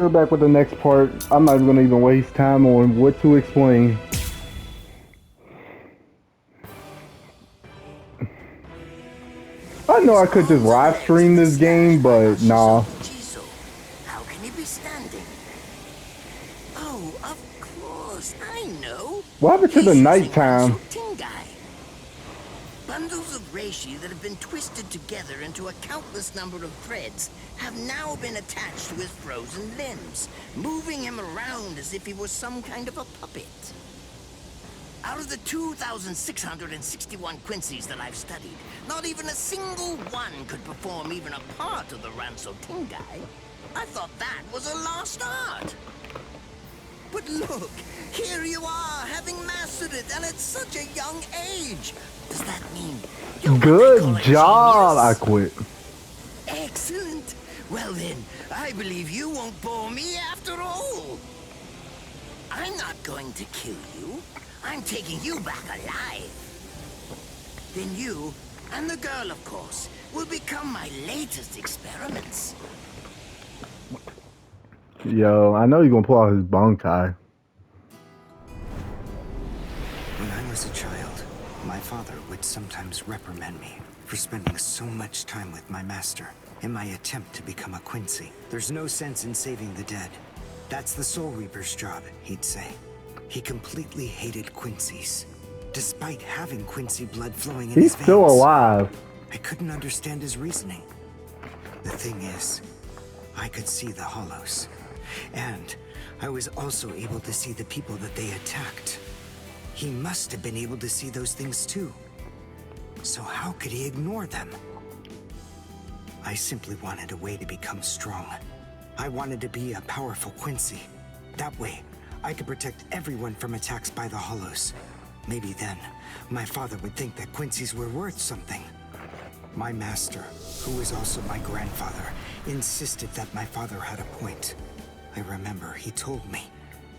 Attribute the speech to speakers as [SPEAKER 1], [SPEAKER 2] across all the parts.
[SPEAKER 1] We're back with the next part. I'm not going to even waste time on what to explain. I know I could just live stream this game, but nah.
[SPEAKER 2] How can he be standing? Oh, of course, I know.
[SPEAKER 1] What happened to the nighttime?
[SPEAKER 2] Bundles of reishi that have been twisted together into a countless number of threads have now been attached to his frozen limbs, moving him around as if he was some kind of a puppet. Out of the 2,661 Quincy's that I've studied, not even a single one could perform even a part of the Ranso Tingai. I thought that was a lost art. But look, here you are, having mastered it, and at such a young age. Does that mean you're
[SPEAKER 1] Good job, I quit.
[SPEAKER 2] Excellent. Well then, I believe you won't bore me after all. I'm not going to kill you. I'm taking you back alive. Then you, and the girl of course, will become my latest experiments.
[SPEAKER 1] Yo, I know you're gonna pull out his bone tie.
[SPEAKER 3] When I was a child, my father would sometimes reprimand me for spending so much time with my master in my attempt to become a Quincy. There's no sense in saving the dead. That's the Soul Reaper's job, he'd say. He completely hated Quincy's, despite having Quincy blood flowing in his veins.
[SPEAKER 1] He's still alive.
[SPEAKER 3] I couldn't understand his reasoning. The thing is, I could see the hollows. And I was also able to see the people that they attacked. He must have been able to see those things too. So how could he ignore them? I simply wanted a way to become strong. I wanted to be a powerful Quincy. That way, I could protect everyone from attacks by the hollows. Maybe then, my father would think that Quincy's were worth something. My master, who was also my grandfather, insisted that my father had a point. I remember he told me,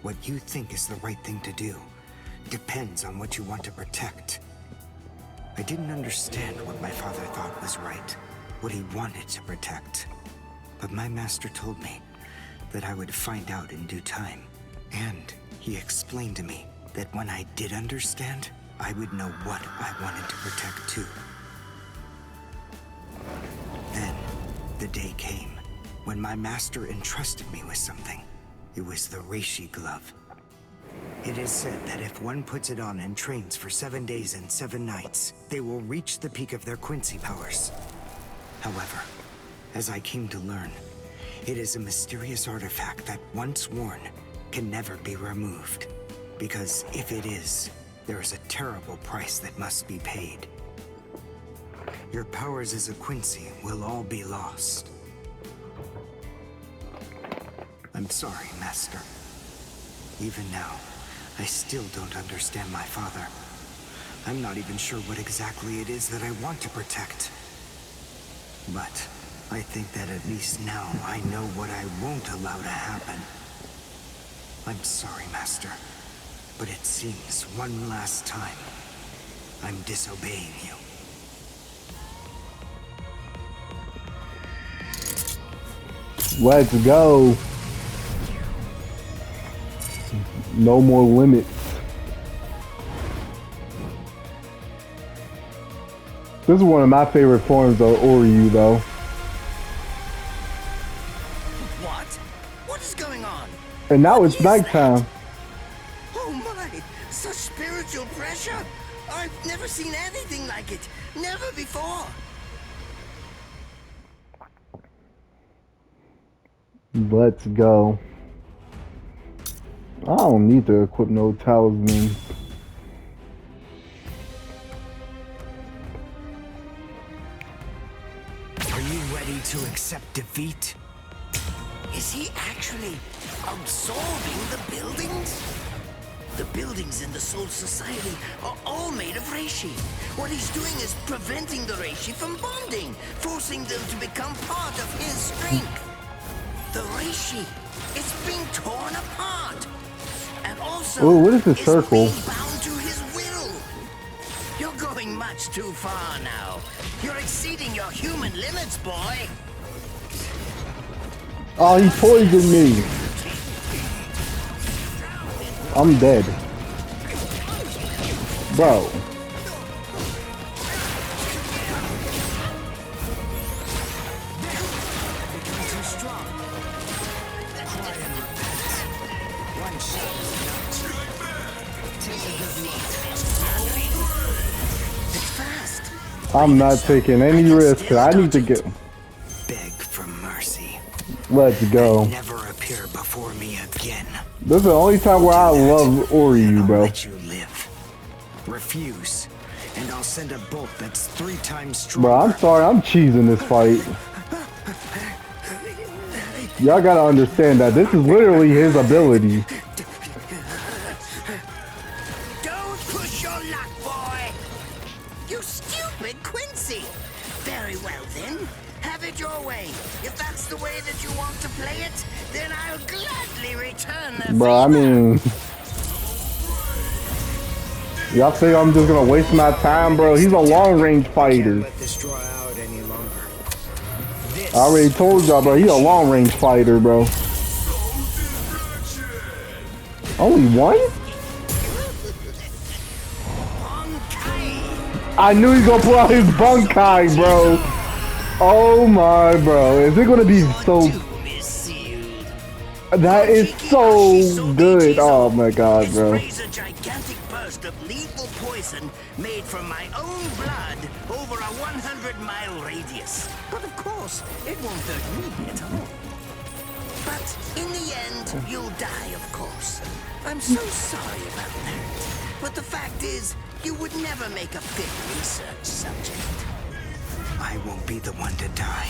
[SPEAKER 3] what you think is the right thing to do depends on what you want to protect. I didn't understand what my father thought was right, what he wanted to protect. But my master told me that I would find out in due time. And he explained to me that when I did understand, I would know what I wanted to protect too. Then, the day came when my master entrusted me with something. It was the reishi glove. It is said that if one puts it on and trains for 7 days and 7 nights, they will reach the peak of their Quincy powers. However, as I came to learn, it is a mysterious artifact that once worn can never be removed. Because if it is, there is a terrible price that must be paid. Your powers as a Quincy will all be lost. I'm sorry, Master. Even now, I still don't understand my father. I'm not even sure what exactly it is that I want to protect. But I think that at least now I know what I won't allow to happen. I'm sorry, Master, but it seems one last time I'm disobeying you.
[SPEAKER 1] Let's go. No more limits. This is one of my favorite forms of Oryu, though.
[SPEAKER 2] What? What is going on?
[SPEAKER 1] And now
[SPEAKER 2] What
[SPEAKER 1] it's
[SPEAKER 2] is
[SPEAKER 1] nighttime.
[SPEAKER 2] that? Oh my! Such spiritual pressure! I've never seen anything like it. Never before.
[SPEAKER 1] Let's go. I don't need to equip no talismans.
[SPEAKER 3] Are you ready to accept defeat?
[SPEAKER 2] Is he actually absorbing the buildings? The buildings in the Soul Society are all made of reishi. What he's doing is preventing the reishi from bonding, forcing them to become part of his strength. The reishi is being torn apart. And also,
[SPEAKER 1] oh, what is the circle?
[SPEAKER 2] being bound to his will. You're going much too far now. You're exceeding your human limits, boy.
[SPEAKER 1] Oh, he poisoned me. I'm dead. Bro. I'm not taking any risks. I need to get.
[SPEAKER 3] Beg for mercy.
[SPEAKER 1] Let's go.
[SPEAKER 3] Never appear before me again.
[SPEAKER 1] This is the only time where I love Oryu, bro.
[SPEAKER 3] Let you live. Refuse, and I'll send a bolt that's 3 times stronger.
[SPEAKER 1] Bro, I'm sorry. I'm cheesing this fight. Y'all gotta understand that this is literally his ability.
[SPEAKER 2] Don't push your luck, boy. You stupid Quincy. Very well then. Have it your way. If that's the way that you want to play it, then I'll gladly return the
[SPEAKER 1] Bro, I
[SPEAKER 2] favor.
[SPEAKER 1] mean, y'all think I'm just gonna waste my time, bro? He's a long-range fighter.
[SPEAKER 3] Let this draw out any longer.
[SPEAKER 1] I already told y'all, bro. He's a long-range fighter, bro. Only one? I knew he was gonna pull out his Bunkai, bro. Oh my, bro. Is it gonna be so... That is so good. Oh my god, bro.
[SPEAKER 2] It sprays a gigantic burst of lethal poison made from my own blood over a 100-mile radius. But of course, it won't hurt me at all. But in the end, you'll die, of course. I'm so sorry about that. But the fact is, you would never make a fit research subject.
[SPEAKER 3] I won't be the one to die.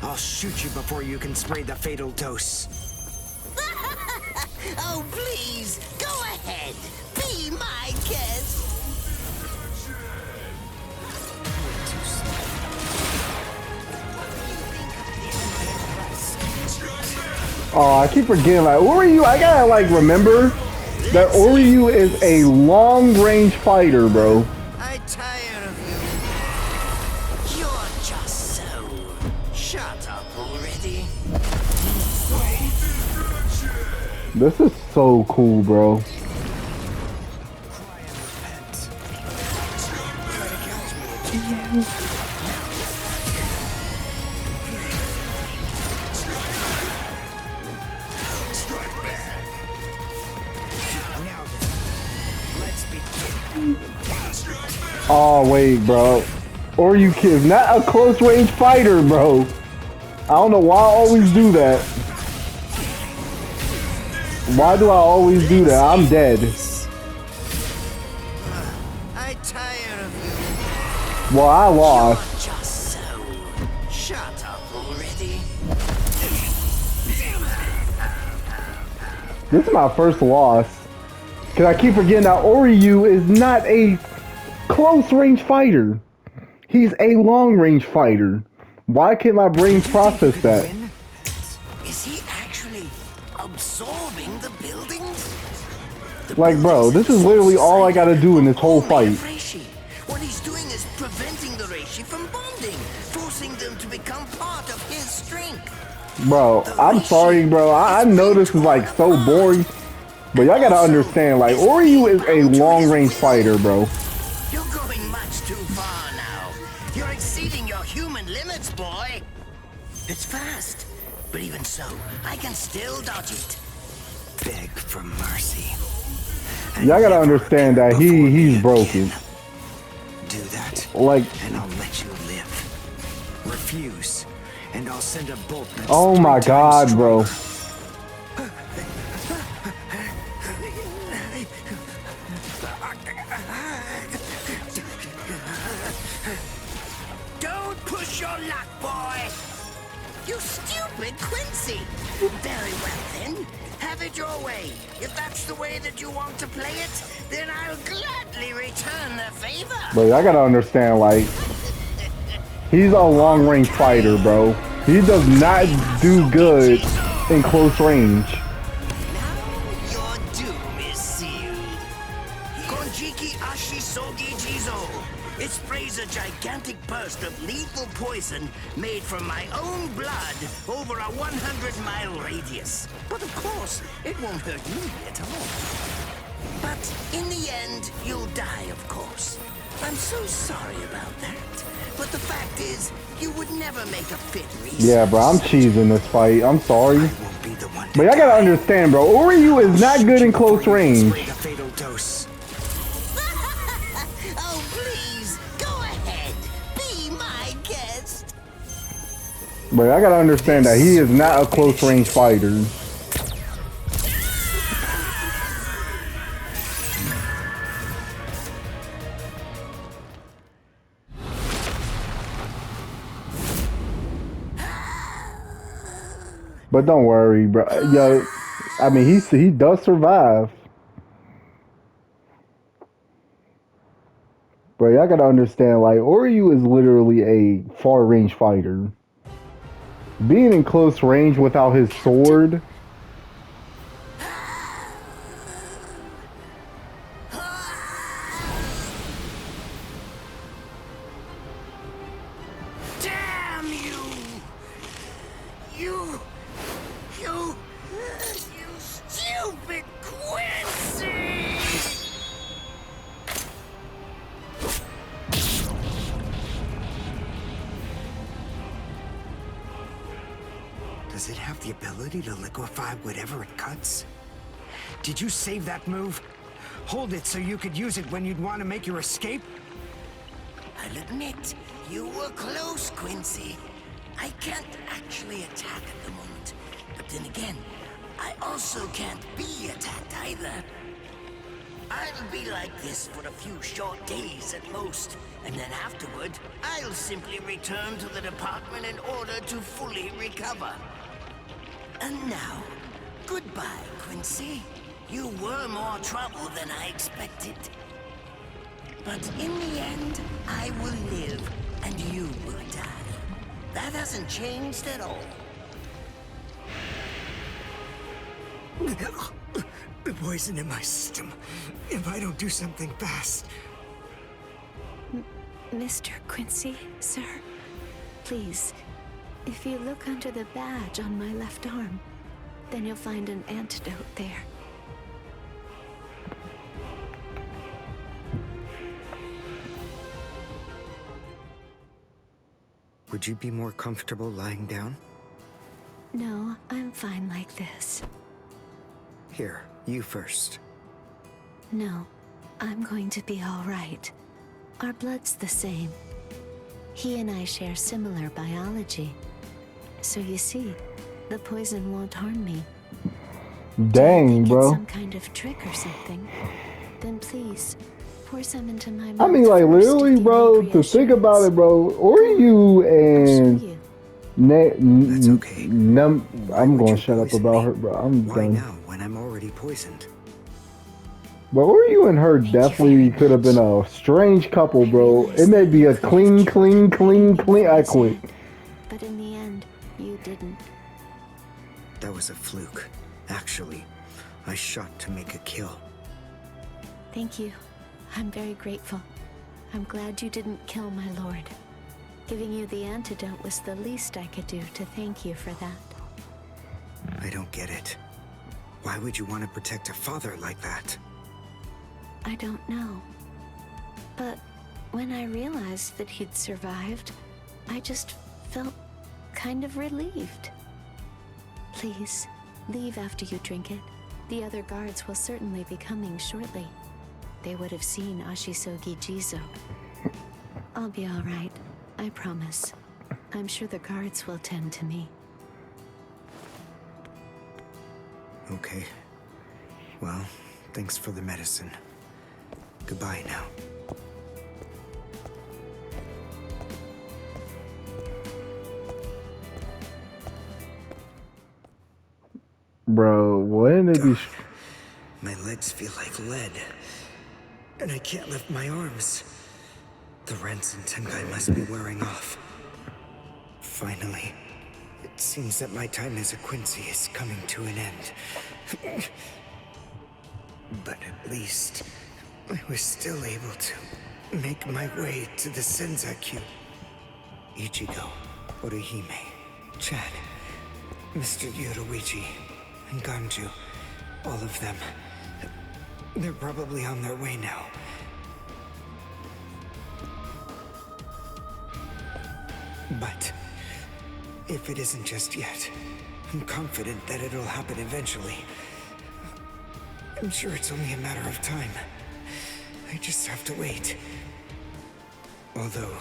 [SPEAKER 3] I'll shoot you before you can spray the fatal dose.
[SPEAKER 2] Oh, please, go ahead. Be my guest.
[SPEAKER 1] Oh, I keep forgetting, like, Oryu, I gotta, like, remember that Oryu is a long-range fighter, bro.
[SPEAKER 2] I tire of you. You're just so... Shut up already.
[SPEAKER 1] This is so cool, bro. Oh, wait, bro. Oryu is not a close-range fighter, bro. I don't know why I always do that. Why do I always do that? I'm dead.
[SPEAKER 2] I tire of
[SPEAKER 1] Well, I
[SPEAKER 2] you.
[SPEAKER 1] lost.
[SPEAKER 2] You're just so... Shut up already.
[SPEAKER 1] This is my first loss. Cause I keep forgetting that Oryu is not a close-range fighter. He's a long-range fighter. Why can't my brain process that?
[SPEAKER 2] Is he actually absorbing the buildings?
[SPEAKER 1] Like, bro, this is literally all I gotta do in this whole fight.
[SPEAKER 2] What he's doing is preventing the Reishi from bonding, forcing them to become part of his strength.
[SPEAKER 1] Bro, I'm sorry, bro. I know this is like so boring, but y'all gotta understand, like, Oryu is a long-range fighter, bro.
[SPEAKER 2] You're going much too far now. You're exceeding your human limits, boy. It's fast, but even so, I can still dodge it.
[SPEAKER 3] Beg for mercy.
[SPEAKER 1] Y'all gotta understand that he's broken.
[SPEAKER 3] Do that,
[SPEAKER 1] Like,
[SPEAKER 3] and I'll let you live. Refuse, and I'll send a bolt that's
[SPEAKER 1] oh my
[SPEAKER 3] 3 times
[SPEAKER 1] god, bro.
[SPEAKER 2] Don't push your luck, boy. You stupid Quincy. Very well then. Have it your way. If that's the way that you want to play it, then I'll gladly return the favor.
[SPEAKER 1] But y'all gotta understand, like, he's a long-range fighter, bro. He does not do good in close range.
[SPEAKER 2] Now your doom is sealed. Konjiki Ashisogi Jizo. It sprays a gigantic burst of lethal poison made from my own blood over a 100-mile radius. But of course, it won't hurt me at all. But in the end, you'll die, of course. I'm so sorry about that. But the fact is, you would never make a fit research.
[SPEAKER 1] Yeah, bro, I'm cheesing this fight. I'm sorry.
[SPEAKER 3] I won't be the one to
[SPEAKER 1] But y'all gotta
[SPEAKER 3] die.
[SPEAKER 1] understand, bro. Oryu is not good in close range.
[SPEAKER 3] Spray the fatal dose.
[SPEAKER 2] Oh, please, go ahead. Be my guest.
[SPEAKER 1] But I gotta understand that he is not a close range fighter. But don't worry, bro. Yo, I mean, he does survive. But y'all gotta understand, like, Oryu is literally a far range fighter. Being in close range without his sword.
[SPEAKER 2] Damn you! You stupid Quincy!
[SPEAKER 3] Does it have the ability to liquefy whatever it cuts? Did you save that move? Hold it so you could use it when you'd want to make your escape?
[SPEAKER 2] I'll admit, you were close, Quincy. I can't actually attack at the moment. But then again, I also can't be attacked either. I'll be like this for a few short days at most, and then afterward, I'll simply return to the department in order to fully recover. And now, goodbye, Quincy. You were more trouble than I expected. But in the end, I will live, and you will die. That hasn't changed at all.
[SPEAKER 3] The poison in my system. If I don't do something fast.
[SPEAKER 4] Mr. Quincy, sir, please, if you look under the badge on my left arm, then you'll find an antidote there.
[SPEAKER 3] Would you be more comfortable lying down?
[SPEAKER 4] No, I'm fine like this.
[SPEAKER 3] Here, you first.
[SPEAKER 4] No, I'm going to be all right. Our blood's the same. He and I share similar biology. So you see, the poison won't harm me.
[SPEAKER 1] Dang,
[SPEAKER 4] Think
[SPEAKER 1] bro.
[SPEAKER 4] it's some kind of trick or something? Then please, pour some into my mouth.
[SPEAKER 1] I mean, like,
[SPEAKER 4] first
[SPEAKER 1] literally,
[SPEAKER 4] if you
[SPEAKER 1] bro,
[SPEAKER 4] need
[SPEAKER 1] to think about it,
[SPEAKER 4] reassurance.
[SPEAKER 1] bro, Oryu
[SPEAKER 4] I'll show
[SPEAKER 1] and
[SPEAKER 4] you.
[SPEAKER 3] That's okay.
[SPEAKER 1] I'm
[SPEAKER 3] would
[SPEAKER 1] going
[SPEAKER 3] you
[SPEAKER 1] to shut up
[SPEAKER 3] poison
[SPEAKER 1] about
[SPEAKER 3] me?
[SPEAKER 1] her, bro. I'm
[SPEAKER 3] Why
[SPEAKER 1] done.
[SPEAKER 3] now, when I'm already poisoned?
[SPEAKER 1] But Oryu and her
[SPEAKER 4] Thank you
[SPEAKER 1] definitely
[SPEAKER 4] very
[SPEAKER 1] could have been
[SPEAKER 4] much.
[SPEAKER 1] a strange couple,
[SPEAKER 4] I
[SPEAKER 1] bro.
[SPEAKER 4] realize
[SPEAKER 1] It may
[SPEAKER 4] that
[SPEAKER 1] be
[SPEAKER 4] you
[SPEAKER 1] a
[SPEAKER 4] thought
[SPEAKER 1] clean,
[SPEAKER 4] you
[SPEAKER 1] clean,
[SPEAKER 4] tried
[SPEAKER 1] clean,
[SPEAKER 4] to
[SPEAKER 1] clean. I
[SPEAKER 4] his
[SPEAKER 1] quit.
[SPEAKER 4] head, but in the end, you didn't.
[SPEAKER 3] That was a fluke. Actually, I shot to make a kill.
[SPEAKER 4] Thank you. I'm very grateful. I'm glad you didn't kill my lord. Giving you the antidote was the least I could do to thank you for that.
[SPEAKER 3] I don't get it. Why would you want to protect a father like that?
[SPEAKER 4] I don't know. But when I realized that he'd survived, I just felt kind of relieved. Please, leave after you drink it. The other guards will certainly be coming shortly. They would have seen Ashisogi Jizo. I'll be all right, I promise. I'm sure the guards will tend to me.
[SPEAKER 3] Okay. Well, thanks for the medicine. Goodbye now.
[SPEAKER 1] Bro, wouldn't it be...
[SPEAKER 3] My legs feel like lead. And I can't lift my arms. The Rents and Tenkai must be wearing off. Finally, it seems that my time as a Quincy is coming to an end. But at least I was still able to make my way to the Senzakyu. Ichigo, Orihime, Chad, Mr. Yoruichi, and Ganju. All of them. They're probably on their way now. But if it isn't just yet, I'm confident that it'll happen eventually. I'm sure it's only a matter of time. I just have to wait. Although,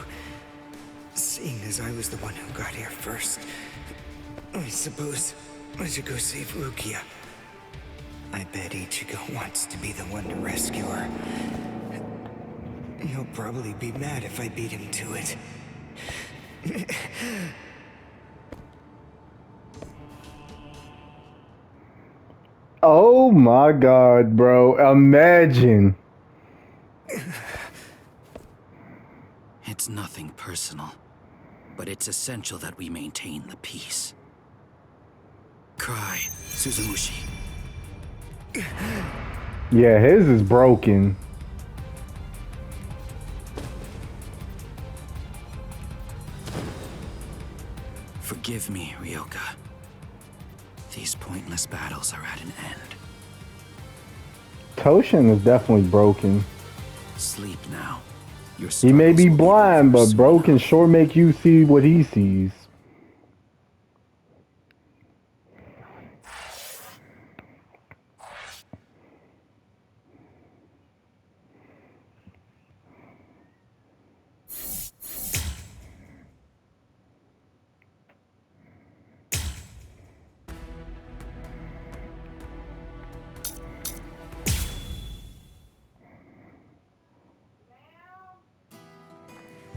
[SPEAKER 3] seeing as I was the one who got here first, I suppose I should go save Rukia. I bet Ichigo wants to be the one to rescue her. He'll probably be mad if I beat him to it.
[SPEAKER 1] Oh my god, bro. Imagine.
[SPEAKER 5] It's nothing personal, but it's essential that we maintain the peace. Cry, Suzumushi.
[SPEAKER 1] Yeah, his is broken.
[SPEAKER 5] Forgive me, Ryoka. These pointless battles are at an end.
[SPEAKER 1] Toshin is definitely broken.
[SPEAKER 5] Sleep now. Your
[SPEAKER 1] He may be
[SPEAKER 5] struggles will
[SPEAKER 1] blind,
[SPEAKER 5] over
[SPEAKER 1] but
[SPEAKER 5] soon
[SPEAKER 1] bro can
[SPEAKER 5] enough.
[SPEAKER 1] sure make you see what he sees.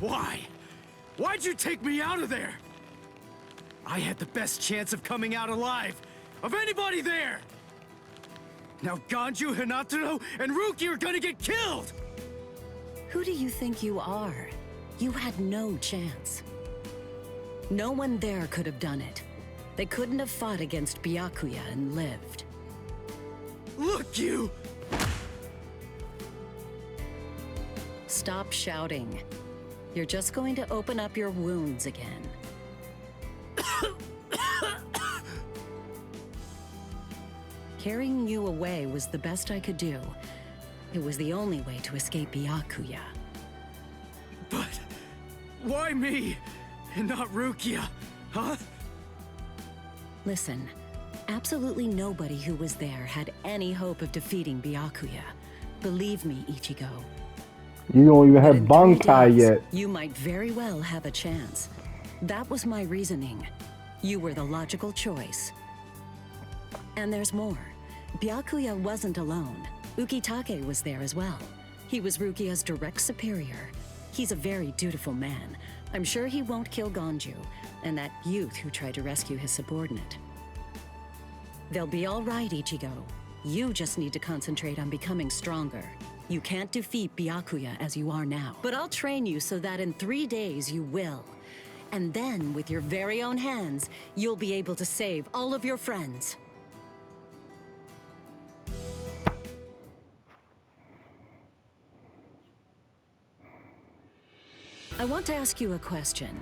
[SPEAKER 6] Why? Why'd you take me out of there? I had the best chance of coming out alive, of anybody there! Now Ganju, Hinataro, and Ruki are gonna get killed!
[SPEAKER 7] Who do you think you are? You had no chance. No one there could have done it. They couldn't have fought against Byakuya and lived.
[SPEAKER 6] Look, you!
[SPEAKER 7] Stop shouting. You're just going to open up your wounds again. Carrying you away was the best I could do. It was the only way to escape Byakuya.
[SPEAKER 6] But why me, and not Rukia, huh?
[SPEAKER 7] Listen, absolutely nobody who was there had any hope of defeating Byakuya. Believe me, Ichigo.
[SPEAKER 1] You don't even
[SPEAKER 7] But
[SPEAKER 1] have
[SPEAKER 7] in 3
[SPEAKER 1] Bankai
[SPEAKER 7] days,
[SPEAKER 1] yet.
[SPEAKER 7] you might very well have a chance. That was my reasoning. You were the logical choice. And there's more. Byakuya wasn't alone. Ukitake was there as well. He was Rukia's direct superior. He's a very dutiful man. I'm sure he won't kill Ganju, and that youth who tried to rescue his subordinate. They'll be all right, Ichigo. You just need to concentrate on becoming stronger. You can't defeat Byakuya as you are now. But I'll train you so that in 3 days you will. And then, with your very own hands, you'll be able to save all of your friends. I want to ask you a question.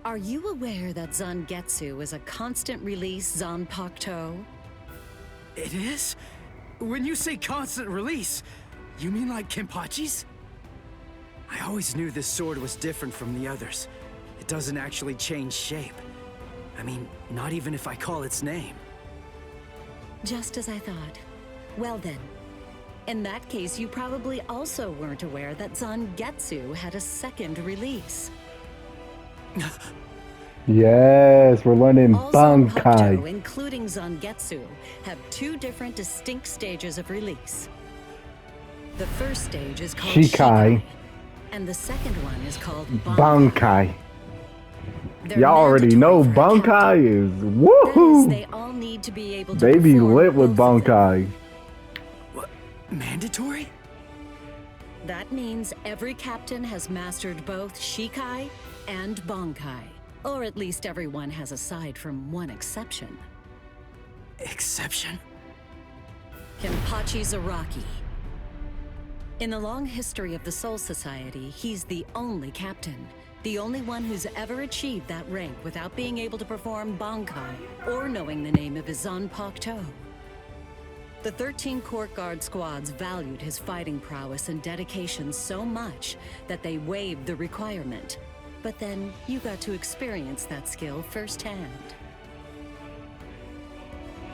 [SPEAKER 7] Are you aware that Zangetsu is a constant release Zanpakuto?
[SPEAKER 6] It is? When you say constant release, you mean like Kenpachi's? I always knew this sword was different from the others. It doesn't actually change shape. I mean, not even if I call its name.
[SPEAKER 7] Just as I thought. Well then, in that case, you probably also weren't aware that Zangetsu had a second release.
[SPEAKER 1] Yes, we're learning
[SPEAKER 7] All Zanpakuto,
[SPEAKER 1] Bankai.
[SPEAKER 7] including Zangetsu, have 2 different distinct stages of release. The first stage is called
[SPEAKER 1] Shikai.
[SPEAKER 7] and the second one is called
[SPEAKER 1] Bankai.
[SPEAKER 7] They're
[SPEAKER 1] Y'all already know
[SPEAKER 7] mandatory for a
[SPEAKER 1] Bankai is
[SPEAKER 7] That is,
[SPEAKER 1] woohoo.
[SPEAKER 7] they all need to be able to
[SPEAKER 1] They be
[SPEAKER 7] perform
[SPEAKER 1] lit with
[SPEAKER 7] both of them.
[SPEAKER 1] Bankai.
[SPEAKER 6] What? Mandatory?
[SPEAKER 7] That means every captain has mastered both Shikai and Bankai. Or at least everyone has aside from one exception.
[SPEAKER 6] Exception?
[SPEAKER 7] Kenpachi Zaraki. In the long history of the Soul Society, he's the only captain. The only one who's ever achieved that rank without being able to perform Bankai or knowing the name of his Zanpakuto. The 13 court guard squads valued his fighting prowess and dedication so much that they waived the requirement. But then you got to experience that skill firsthand.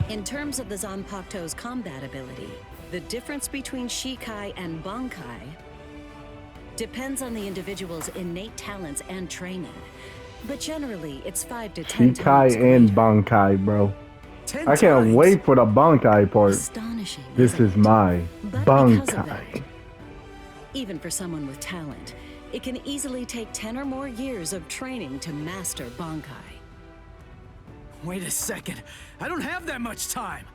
[SPEAKER 7] In terms of the Zanpakuto's combat ability, the difference between Shikai and Bankai depends on the individual's innate talents and training. But generally, it's 5 to 10 times
[SPEAKER 1] Shikai and
[SPEAKER 7] greater.
[SPEAKER 1] Bankai, bro.
[SPEAKER 6] 10
[SPEAKER 1] I can't
[SPEAKER 6] times.
[SPEAKER 1] wait for the Bankai part.
[SPEAKER 7] Astonishing.
[SPEAKER 1] This
[SPEAKER 7] isn't
[SPEAKER 1] is
[SPEAKER 7] it?
[SPEAKER 1] my
[SPEAKER 7] But because of
[SPEAKER 1] Bankai.
[SPEAKER 7] that, even for someone with talent, it can easily take 10 or more years of training to master Bankai.
[SPEAKER 6] Wait a second. I don't have that much time.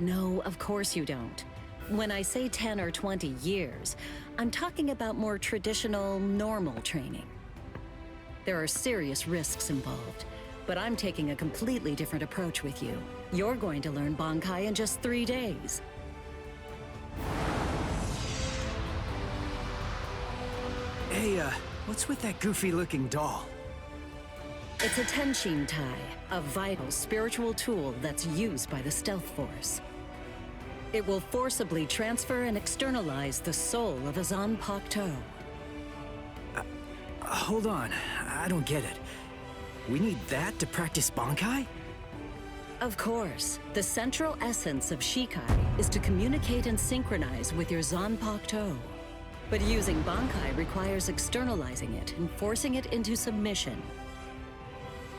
[SPEAKER 7] No, of course you don't. When I say 10 or 20 years, I'm talking about more traditional, normal training. There are serious risks involved, but I'm taking a completely different approach with you. You're going to learn Bankai in just 3 days.
[SPEAKER 6] Hey, what's with that goofy-looking doll?
[SPEAKER 7] It's a Tenshin Tai, a vital spiritual tool that's used by the Stealth Force. It will forcibly transfer and externalize the soul of a Zanpakuto.
[SPEAKER 6] Hold on. I don't get it. We need that to practice Bankai?
[SPEAKER 7] Of course, the central essence of Shikai is to communicate and synchronize with your Zanpakuto. But using Bankai requires externalizing it and forcing it into submission.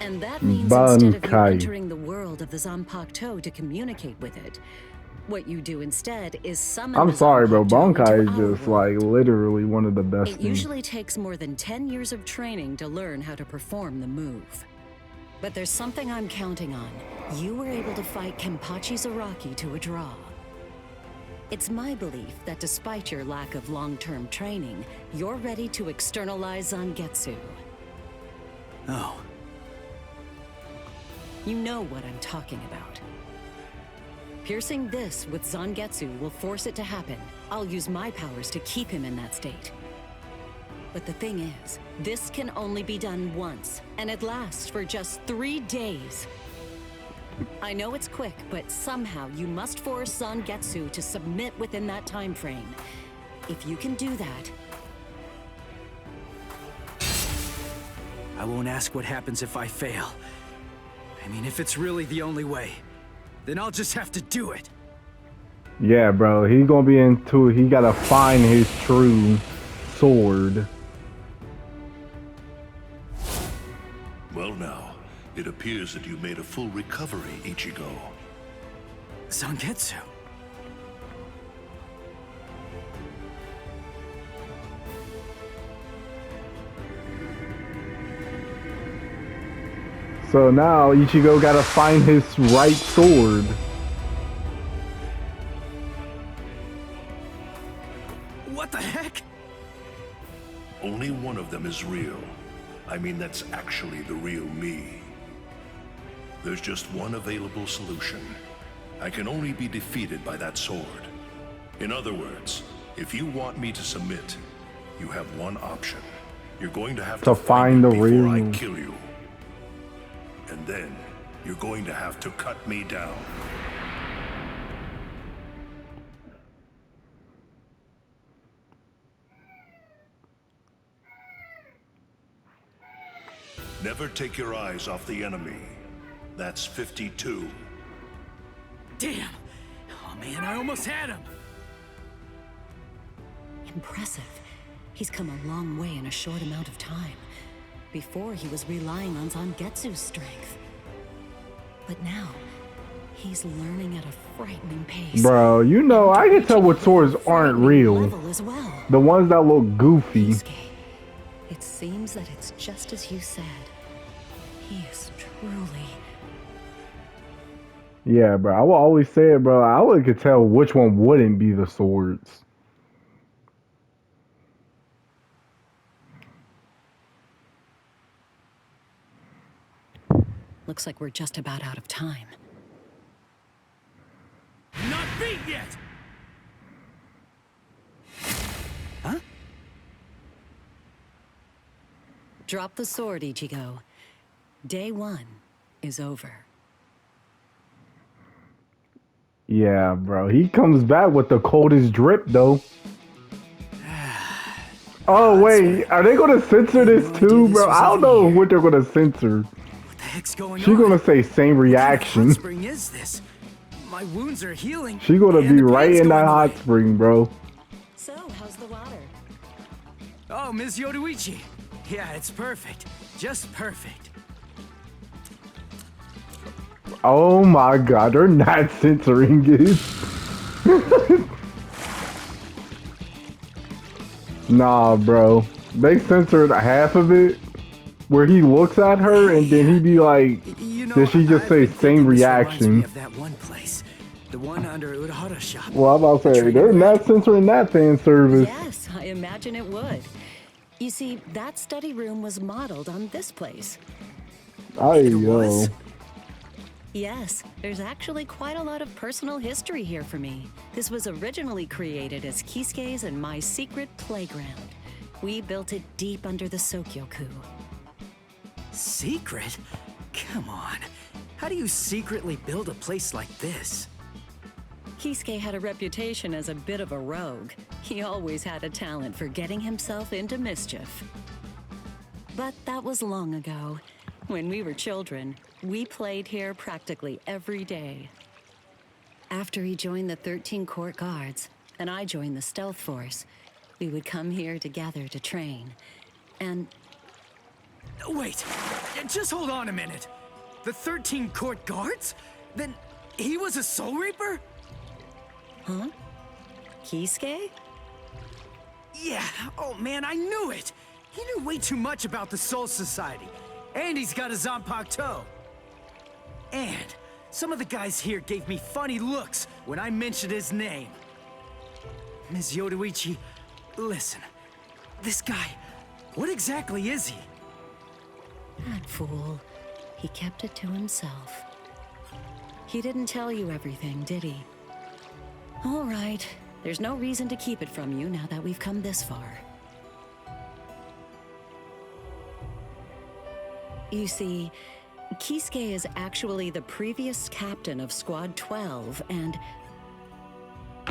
[SPEAKER 7] And that means instead of you
[SPEAKER 1] Bankai.
[SPEAKER 7] entering the world of the Zanpakuto to communicate with it, what you do instead is summon
[SPEAKER 1] I'm
[SPEAKER 7] the
[SPEAKER 1] sorry, bro.
[SPEAKER 7] Zanpakuto
[SPEAKER 1] Bankai
[SPEAKER 7] into
[SPEAKER 1] is
[SPEAKER 7] our
[SPEAKER 1] just
[SPEAKER 7] world.
[SPEAKER 1] like literally one of the best
[SPEAKER 7] It
[SPEAKER 1] things.
[SPEAKER 7] usually takes more than 10 years of training to learn how to perform the move. But there's something I'm counting on. You were able to fight Kenpachi Zaraki to a draw. It's my belief that despite your lack of long-term training, you're ready to externalize Zangetsu.
[SPEAKER 6] Oh,
[SPEAKER 7] You know what I'm talking about. Piercing this with Zangetsu will force it to happen. I'll use my powers to keep him in that state. But the thing is, this can only be done once, and it lasts for just 3 days. I know it's quick, but somehow you must force Zangetsu to submit within that time frame. If you can do that,
[SPEAKER 6] I won't ask what happens if I fail. I mean, if it's really the only way, then I'll just have to do it.
[SPEAKER 1] Yeah, bro. He's gonna be into it. He gotta find his true sword.
[SPEAKER 8] Well now, it appears that you made a full recovery, Ichigo.
[SPEAKER 6] Zangetsu.
[SPEAKER 1] So now Ichigo gotta find his right sword.
[SPEAKER 6] What the heck?
[SPEAKER 8] Only one of them is real. I mean, that's actually the real me. There's just one available solution. I can only be defeated by that sword. In other words, if you want me to submit, you have one option. You're going to have
[SPEAKER 1] To
[SPEAKER 8] to
[SPEAKER 1] find the
[SPEAKER 8] me before I
[SPEAKER 1] real-
[SPEAKER 8] kill you. And then, you're going to have to cut me down. Never take your eyes off the enemy. That's 52.
[SPEAKER 6] Damn. Oh man, I almost had him.
[SPEAKER 7] impressive. He's come a long way in a short amount of time. Before, he was relying on Zangetsu's strength. But now, he's learning at a frightening pace.
[SPEAKER 1] Bro, you know, I can tell what swords aren't
[SPEAKER 7] Frightening
[SPEAKER 1] real.
[SPEAKER 7] level as well.
[SPEAKER 1] The ones that look goofy.
[SPEAKER 7] Yusuke, it seems that it's just as you said. He is truly...
[SPEAKER 1] Yeah, bro. I will always say it, bro. I would could tell which one wouldn't be the swords.
[SPEAKER 7] Looks like we're just about out of time.
[SPEAKER 6] Not beat yet!
[SPEAKER 7] Drop the sword, Ichigo. Day 1 is over.
[SPEAKER 1] Yeah, bro. He comes back with the coldest drip, though. Oh, wait. Are they going to censor this too, bro? I don't know what they're going to censor.
[SPEAKER 6] What the heck's going
[SPEAKER 1] She's
[SPEAKER 6] on?
[SPEAKER 1] going to say same
[SPEAKER 6] What kind of hot
[SPEAKER 1] reaction.
[SPEAKER 6] spring is this? My wounds are healing.
[SPEAKER 1] She's going to
[SPEAKER 6] and
[SPEAKER 1] be
[SPEAKER 6] the
[SPEAKER 1] right
[SPEAKER 6] pain's
[SPEAKER 1] in that
[SPEAKER 6] going
[SPEAKER 1] hot
[SPEAKER 6] away.
[SPEAKER 1] spring, bro.
[SPEAKER 7] So, how's the water?
[SPEAKER 6] Oh, Ms. Yoruichi. Yeah, it's perfect. Just perfect.
[SPEAKER 1] Oh my god, they're not censoring it. Nah, bro. They censored half of it where he looks at her and then he be like,
[SPEAKER 6] You know,
[SPEAKER 1] did she just
[SPEAKER 6] I've
[SPEAKER 1] say
[SPEAKER 6] been
[SPEAKER 1] same
[SPEAKER 6] thinking this reminds me
[SPEAKER 1] reaction?
[SPEAKER 6] of that one place. The one under Urahara's shop.
[SPEAKER 1] Well, I'm about to say,
[SPEAKER 6] Trading
[SPEAKER 1] they're
[SPEAKER 6] bread?
[SPEAKER 1] not censoring that fan service.
[SPEAKER 7] Yes, I imagine it would. You see, that study room was modeled on this place.
[SPEAKER 1] Ay,
[SPEAKER 6] was?
[SPEAKER 1] yo.
[SPEAKER 7] Yes, there's actually quite a lot of personal history here for me. This was originally created as Kisuke's and my secret playground. We built it deep under the Sokyoku.
[SPEAKER 6] Secret? Come on. How do you secretly build a place like this?
[SPEAKER 7] Kisuke had a reputation as a bit of a rogue. He always had a talent for getting himself into mischief. But that was long ago. When we were children, we played here practically every day. After he joined the 13 Court Guards, and I joined the Stealth Force, we would come here together to train. And
[SPEAKER 6] Wait, just hold on a minute. The 13 Court Guards? Then he was a Soul Reaper?
[SPEAKER 7] huh? Kisuke?
[SPEAKER 6] Yeah, oh man, I knew it! He knew way too much about the Soul Society. And he's got a Zanpakuto. And some of the guys here gave me funny looks when I mentioned his name. Ms. Yoruichi, listen. This guy, what exactly is he?
[SPEAKER 7] That fool. He kept it to himself. He didn't tell you everything, did he? All right. There's no reason to keep it from you now that we've come this far. You see, Kisuke is actually the previous captain of Squad 12, and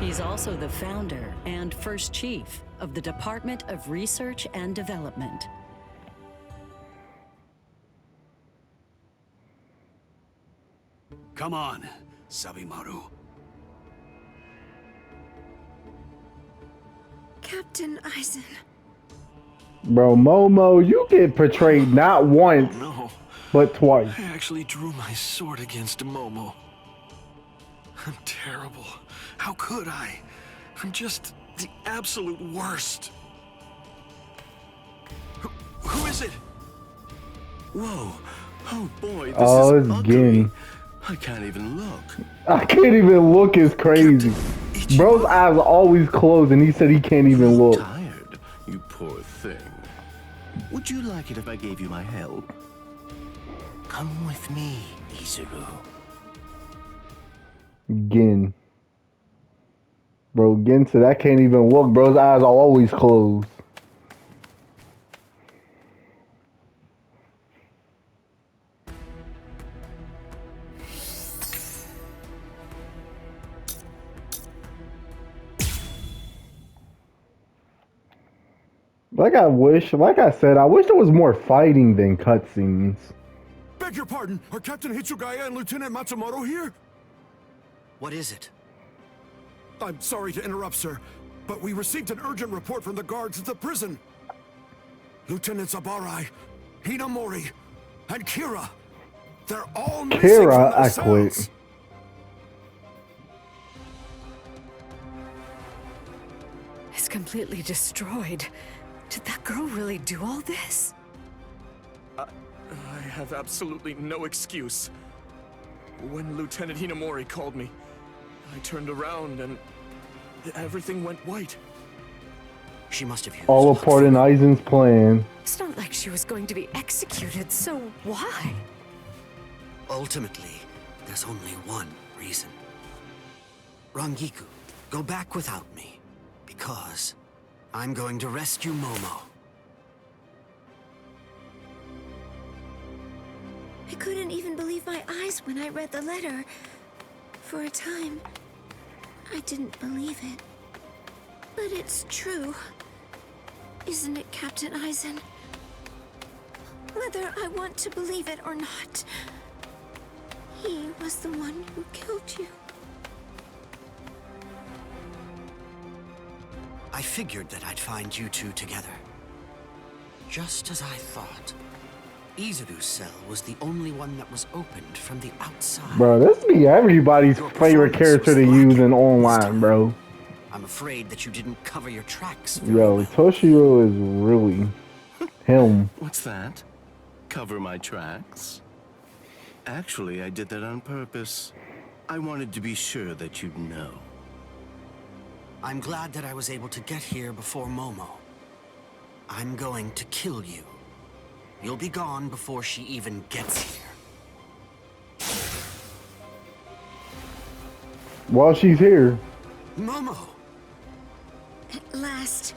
[SPEAKER 7] he's also the founder and first chief of the Department of Research and Development.
[SPEAKER 9] Come on, Sabimaru.
[SPEAKER 10] Captain Aizen.
[SPEAKER 1] Bro, Momo, you get portrayed not once,
[SPEAKER 11] No,
[SPEAKER 1] but twice.
[SPEAKER 11] I actually drew my sword against Momo. I'm terrible. How could I? I'm just the absolute worst. Who is it? Whoa. Oh boy, this
[SPEAKER 1] Oh,
[SPEAKER 11] is
[SPEAKER 1] it's
[SPEAKER 11] ugly.
[SPEAKER 1] Gin.
[SPEAKER 11] I can't even look.
[SPEAKER 1] I can't even look, it's crazy.
[SPEAKER 11] Ichigo,
[SPEAKER 1] Bro's eyes are always closed and he said he can't even look.
[SPEAKER 8] Tired, you poor thing. Would you like it if I gave you my help?
[SPEAKER 2] Come with me, Izuru.
[SPEAKER 1] Gin. Bro, Gin said I can't even look. Bro's eyes are always closed. Like I said, I wish there was more fighting than cutscenes.
[SPEAKER 9] Beg your pardon, are Captain Hitsugaya and Lieutenant Matsumoto here?
[SPEAKER 3] What is it?
[SPEAKER 9] I'm sorry to interrupt, sir, but we received an urgent report from the guards at the prison. Lieutenant Zabarai, Hinamori, and Kira. They're all missing
[SPEAKER 1] Kira,
[SPEAKER 9] from
[SPEAKER 1] I
[SPEAKER 9] their
[SPEAKER 1] quit.
[SPEAKER 9] cells.
[SPEAKER 10] It's completely destroyed. Did that girl really do all this?
[SPEAKER 11] I have absolutely no excuse. When Lieutenant Hinamori called me, I turned around and everything went white.
[SPEAKER 3] She must have used
[SPEAKER 1] All a part in Aizen's plan.
[SPEAKER 10] It's not like she was going to be executed, so why?
[SPEAKER 3] Ultimately, there's only one reason. Rangiku, go back without me, because I'm going to rescue Momo.
[SPEAKER 4] I couldn't even believe my eyes when I read the letter. For a time, I didn't believe it. But it's true. Isn't it, Captain Eisen? Whether I want to believe it or not, he was the one who killed you.
[SPEAKER 3] I figured that I'd find you two together. Just as I thought. Izuru's cell was the only one that was opened from the outside.
[SPEAKER 1] Bro, this be everybody's favorite character to use in online, bro.
[SPEAKER 3] I'm afraid that you didn't cover your tracks.
[SPEAKER 1] Yo, Toshiro is really him.
[SPEAKER 12] What's that? Cover my tracks? Actually, I did that on purpose. I wanted to be sure that you'd know.
[SPEAKER 3] I'm glad that I was able to get here before Momo. I'm going to kill you. You'll be gone before she even gets here.
[SPEAKER 1] While she's here.
[SPEAKER 3] Momo!
[SPEAKER 4] At last,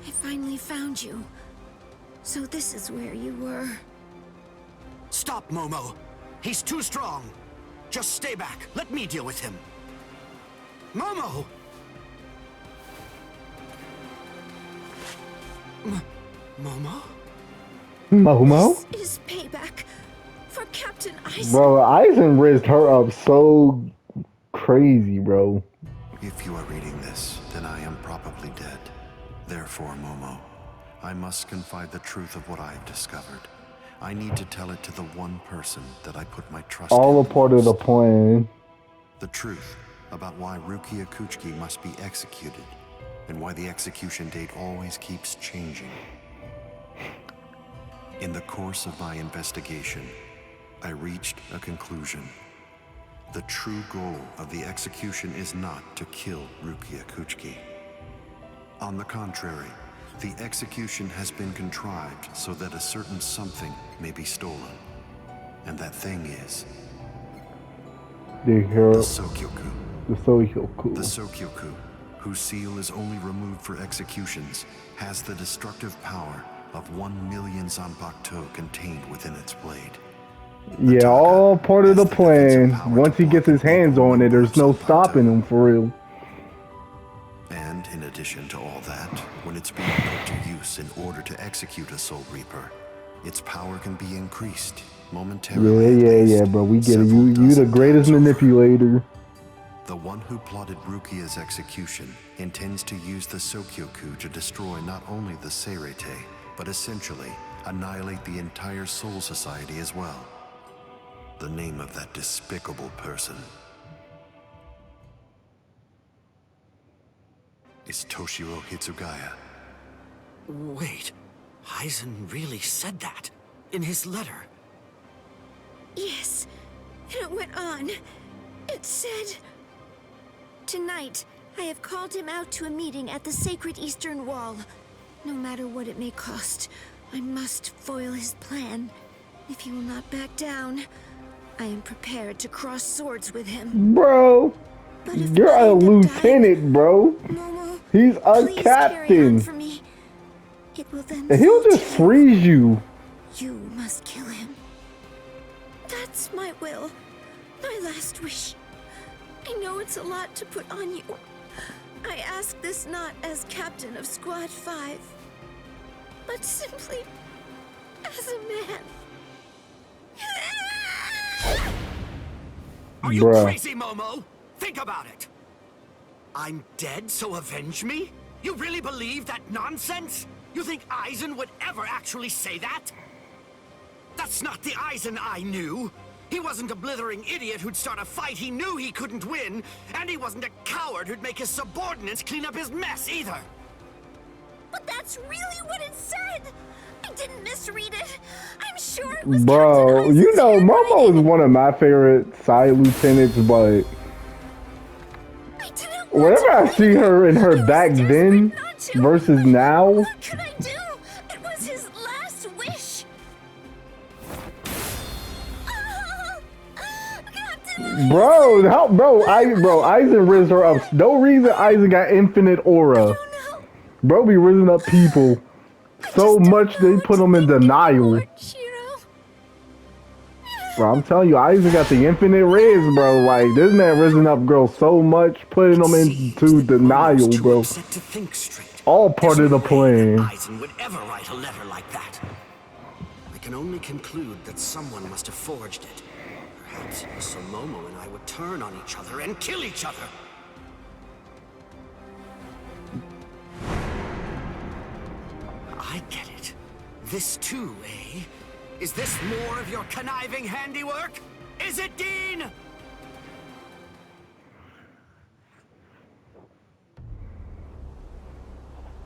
[SPEAKER 4] I finally found you. So this is where you were.
[SPEAKER 3] Stop, Momo! He's too strong! Just stay back. Let me deal with him. Momo! Momo?
[SPEAKER 1] Momo?
[SPEAKER 4] This is payback for Captain Eisen.
[SPEAKER 1] Bro, Eisen rizzed her up so crazy, bro.
[SPEAKER 9] If you are reading this, then I am probably dead. Therefore, Momo, I must confide the truth of what I have discovered. I need to tell it to the one person that I put my trust in.
[SPEAKER 1] All a part of the plan.
[SPEAKER 9] The truth about why Rukia Kuchiki must be executed, and why the execution date always keeps changing. In the course of my investigation, I reached a conclusion. The true goal of the execution is not to kill Rukia Kuchiki. On the contrary, the execution has been contrived so that a certain something may be stolen. And that thing is...
[SPEAKER 1] The hero.
[SPEAKER 9] The Sokyoku.
[SPEAKER 1] The Sokyoku.
[SPEAKER 9] The Sokyoku, whose seal is only removed for executions, has the destructive power of 1 million Zanpakuto contained within its blade.
[SPEAKER 1] Yeah, all part of the plan. Once he gets his hands on it, there's no stopping him for real.
[SPEAKER 9] And in addition to all that, when it's being put to use in order to execute a Soul Reaper, its power can be increased momentarily.
[SPEAKER 1] Yeah, bro. We get it. You the greatest manipulator.
[SPEAKER 9] The one who plotted Rukia's execution intends to use the Sokyoku to destroy not only the Seirete, but essentially annihilate the entire Soul Society as well. The name of that despicable person is Toshiro Hitsugaya.
[SPEAKER 3] Wait, Eisen really said that in his letter?
[SPEAKER 4] Yes, and it went on. It said... Tonight, I have called him out to a meeting at the Sacred Eastern Wall. No matter what it may cost, I must foil his plan. If he will not back down, I am prepared to cross swords with him.
[SPEAKER 1] Bro, you're a lieutenant, bro.
[SPEAKER 4] Momo,
[SPEAKER 1] he's a
[SPEAKER 4] please
[SPEAKER 1] captain.
[SPEAKER 4] carry on for me. It will then
[SPEAKER 1] And he'll just freeze you.
[SPEAKER 4] You must kill him. That's my will. My last wish. I know it's a lot to put on you. I ask this not as captain of Squad 5, but simply as a man.
[SPEAKER 3] Are you
[SPEAKER 1] Bruh.
[SPEAKER 3] crazy, Momo? Think about it. I'm dead, so avenge me? You really believe that nonsense? You think Eisen would ever actually say that? That's not the Eisen I knew. He wasn't a blithering idiot who'd start a fight he knew he couldn't win, and he wasn't a coward who'd make his subordinates clean up his mess either.
[SPEAKER 4] But that's really what it said. I didn't misread it. I'm sure it was
[SPEAKER 1] Bro, you know, Momo is one of my favorite side lieutenants, but whenever I see her in her back then versus now,
[SPEAKER 4] What could I do? It was his last wish.
[SPEAKER 1] bro, Eisen rizzed her up. No reason Eisen got infinite aura. Bro be rizzing up people so much they put them in denial. Bro, I'm telling you, I even got the infinite riz, bro. Like, this man risen up girls so much, putting them into denial, bro.
[SPEAKER 3] Upset to think straight.
[SPEAKER 1] All part of the plan.
[SPEAKER 3] Eisen would ever write a letter like that. I can only conclude that someone must have forged it. Perhaps it was so Momo and I would turn on each other and kill each other. I get it. This too, eh? Is this more of your conniving handiwork? Is it, Dean?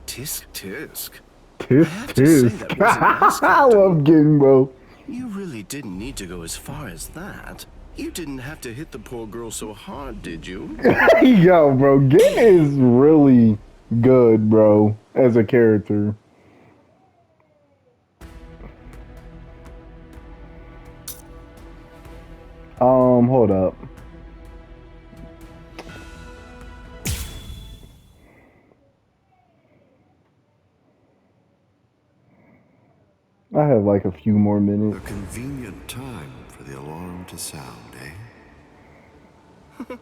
[SPEAKER 12] Tisk tisk.
[SPEAKER 1] Tisk tisk. I love getting, bro.
[SPEAKER 12] You really didn't need to go as far as that. You didn't have to hit the poor girl so hard, did you?
[SPEAKER 1] Yo, bro, Gin is really good, bro, as a character. Hold up. I have like a few more minutes.
[SPEAKER 9] A convenient time for the alarm to sound, eh?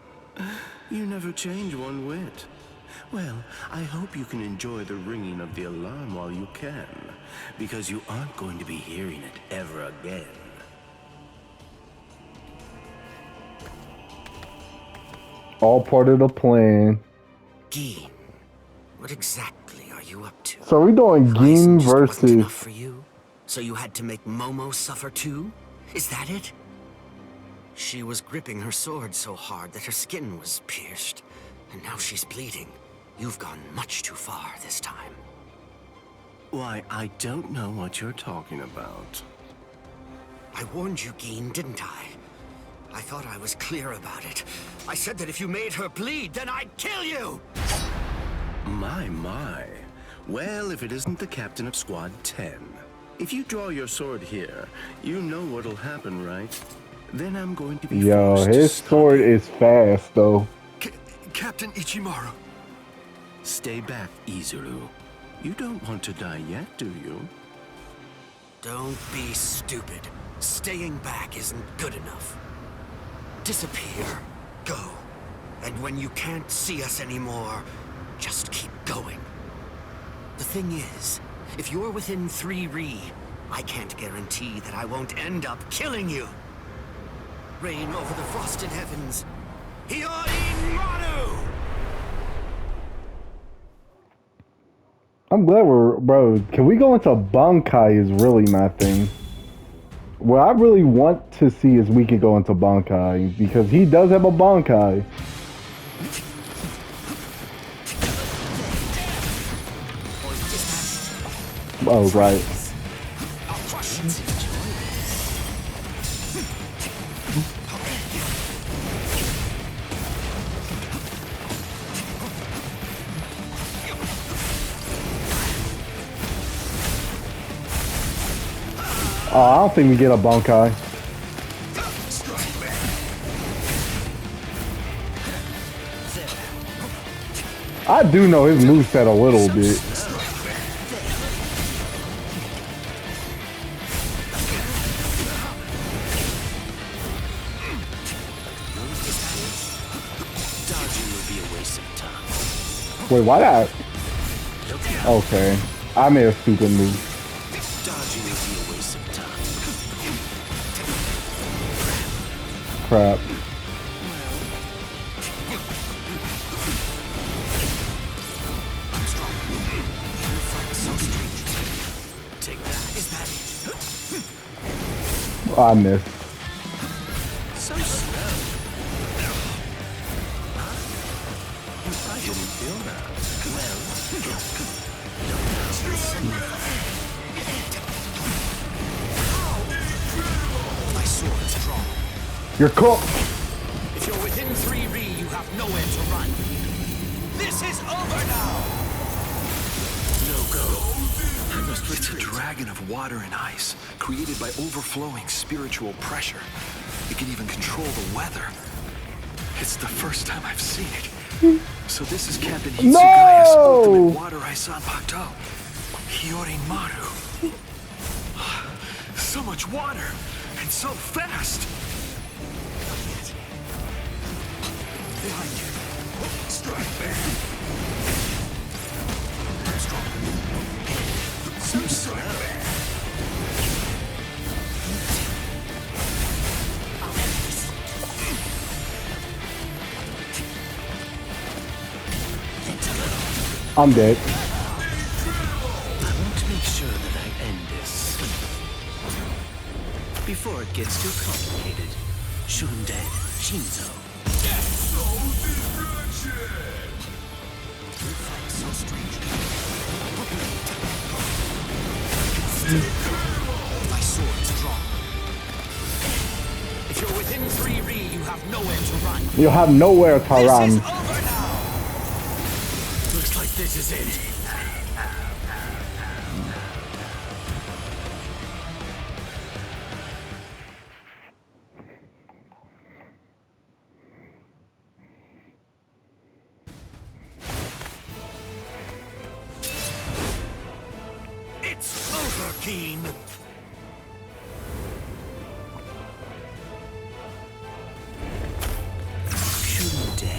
[SPEAKER 12] You never change one whit. Well, I hope you can enjoy the ringing of the alarm while you can, because you aren't going to be hearing it ever again.
[SPEAKER 1] All part of the plan.
[SPEAKER 3] Dean, what exactly are you up to?
[SPEAKER 1] So we're doing Gin
[SPEAKER 3] Wasn't
[SPEAKER 1] versus...
[SPEAKER 3] enough for you? So you had to make Momo suffer too? Is that it? She was gripping her sword so hard that her skin was pierced. And now she's bleeding. You've gone much too far this time.
[SPEAKER 12] Why, I don't know what you're talking about.
[SPEAKER 3] I warned you, Geen, didn't I? I thought I was clear about it. I said that if you made her bleed, then I'd kill you!
[SPEAKER 12] My. Well, if it isn't the captain of Squad 10. If you draw your sword here, you know what'll happen, right? Then I'm going to be
[SPEAKER 1] Yo, his sword is fast, though.
[SPEAKER 9] Captain Ichimaru.
[SPEAKER 12] Stay back, Izuru. You don't want to die yet, do you?
[SPEAKER 3] Don't be stupid. Staying back isn't good enough. Disappear. Go. And when you can't see us anymore, just keep going. The thing is, if you're within 3 Ri, I can't guarantee that I won't end up killing you. Reign over the frosted heavens. Hiyori Maru!
[SPEAKER 1] I'm glad we're... Bro, can we go into Bankai is really my thing. What I really want to see is we could go into Bankai, because he does have a Bankai. Oh, right. Oh, I don't think we get a Bankai. I do know his moveset a little bit. Wait, why that? Okay. I made a stupid move. Crap. I missed.
[SPEAKER 12] So slow. I didn't feel that.
[SPEAKER 3] Well, my sword's drawn.
[SPEAKER 1] You're cooked.
[SPEAKER 3] If you're within 3 Ri, you have nowhere to run. This is over now!
[SPEAKER 9] No go. I must It's a dragon of water and ice, created by overflowing spiritual pressure. It can even control the weather. It's the first time I've seen it. So this is Captain Hitsugaya's ultimate water ice Zanpakuto. Hiyori Maru. So much water. It's so fast! Behind you. Strike back. I'm strong. So strike back.
[SPEAKER 1] I'm dead.
[SPEAKER 12] I want to make sure that I end this before it gets too complicated. Shunde, Shinzo.
[SPEAKER 9] So strange. My sword's drawn. If you're within 3 Ri, you have nowhere to run.
[SPEAKER 1] You have nowhere to run.
[SPEAKER 9] This is over now. Looks like this is it. It's over, Keen.
[SPEAKER 12] Shunde,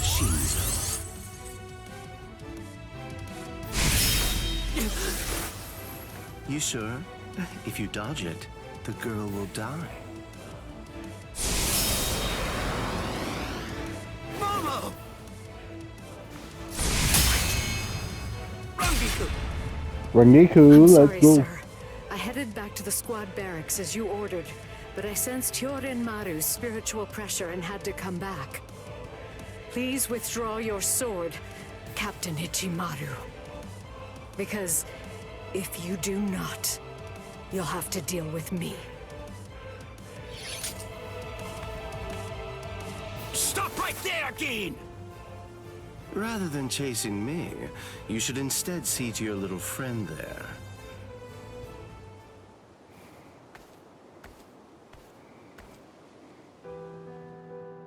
[SPEAKER 12] Shinzo. You sure? If you dodge it, the girl will die.
[SPEAKER 9] Momo!
[SPEAKER 1] Rangiku,
[SPEAKER 10] I'm
[SPEAKER 1] let's
[SPEAKER 10] sorry,
[SPEAKER 1] go.
[SPEAKER 10] sir. I headed back to the squad barracks as you ordered, but I sensed Hyorin Maru's spiritual pressure and had to come back. Please withdraw your sword, Captain Ichimaru. Because if you do not, you'll have to deal with me.
[SPEAKER 9] Stop right there, Keen!
[SPEAKER 12] Rather than chasing me, you should instead see to your little friend there.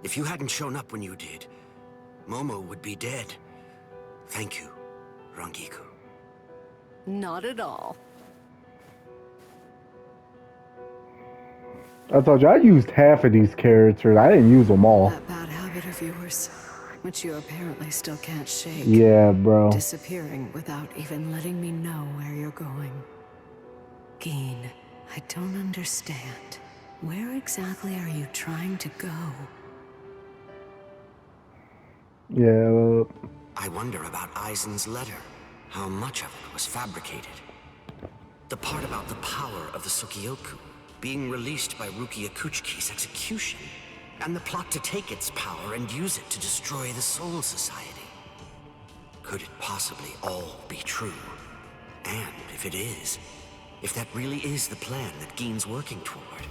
[SPEAKER 3] If you hadn't shown up when you did, Momo would be dead. Thank you, Rangiku.
[SPEAKER 10] Not at all.
[SPEAKER 1] I told you I used half of these characters. I didn't use them all.
[SPEAKER 10] That bad habit of yours, which you apparently still can't shake.
[SPEAKER 1] Yeah, bro.
[SPEAKER 10] Disappearing without even letting me know where you're going. Geen, I don't understand. Where exactly are you trying to go?
[SPEAKER 1] Yeah.
[SPEAKER 3] I wonder about Aizen's letter. How much of it was fabricated? The part about the power of the Sukioku being released by Rukia Kuchiki's execution, and the plot to take its power and use it to destroy the Soul Society. Could it possibly all be true? And if it is, if that really is the plan that Geen's working toward,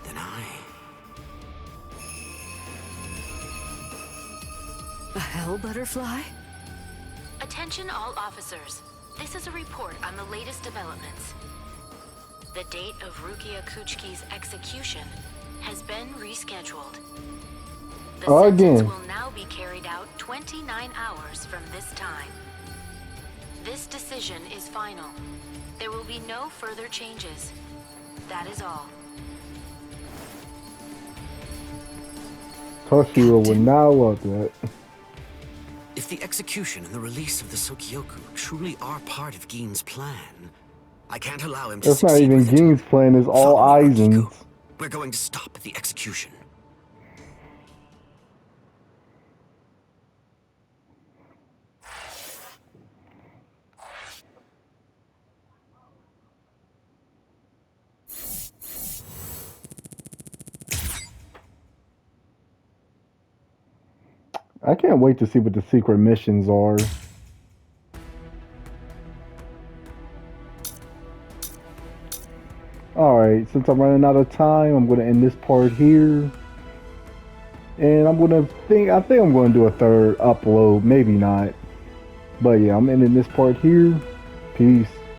[SPEAKER 3] then
[SPEAKER 10] A hell butterfly?
[SPEAKER 13] Attention all officers. This is a report on the latest developments. The date of Rukia Kuchiki's execution has been rescheduled. The sentence will now be carried out 29 hours from this time. This decision is final. There will be no further changes. That is all.
[SPEAKER 1] Toshiro would not love that.
[SPEAKER 3] if the execution and the release of the Sukioku truly are part of Geen's plan, I can't allow him to
[SPEAKER 1] That's not
[SPEAKER 3] succeed
[SPEAKER 1] even
[SPEAKER 3] with it.
[SPEAKER 1] Geen's plan, it's all
[SPEAKER 3] Follow me,
[SPEAKER 1] Aizen's.
[SPEAKER 3] Rangiku. We're going to stop the execution.
[SPEAKER 1] I can't wait to see what the secret missions are. Alright, since I'm running out of time, I'm going to end this part here. And I think I'm going to do a third upload, maybe not. But yeah, I'm ending this part here. Peace.